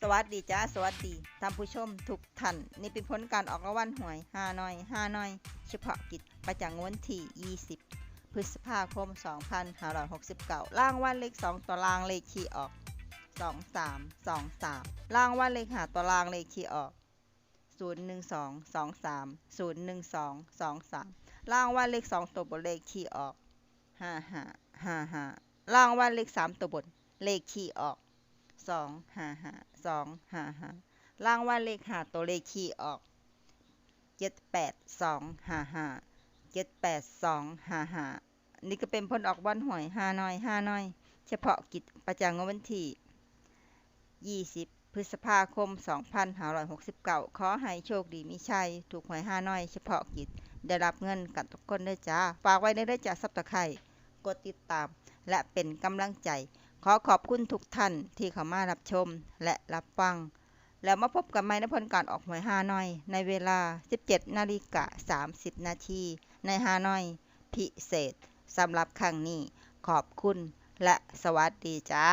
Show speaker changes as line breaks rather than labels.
สวัสดีจ้าสวัสดีท่านผู้ชมทุกท่านนี่เป็นผลการออกรางวัลหวยฮานอยเฉพาะกิจประจำวันที่20พฤษภาคม2569รางวัลเลข2ตัวรางเลขที่ออก2323รางวัลเลข5ตัวรางเลขที่ออก01223 01223รางวัลเลข2ตัวบนเลขที่ออก5555รางวัลเลข3ตัวบนเลขที่ออก255รางวัลเลข5ตัวเลขที่ออก78255นี่ก็เป็นผลออกวันหวยฮานอยเฉพาะกิจประจำวันที่20พฤษภาคม2569ขอให้โชคดีมีชัยถูกหวยฮานอยเฉพาะกิจได้รับเงินกันทุกคนด้วยจ้าฝากไว้ในเด้อจ้าซับสไครบ์กดติดตามและเป็นกำลังใจขอขอบคุณทุกท่านที่เข้ามารับชมและรับฟังแล้วมาพบกันใหม่ในผลการออกหวยฮานอยในเวลา 17:30 นาทีในฮานอยพิเศษสำหรับครั้งนี้ขอบคุณและสวัสดีจ้า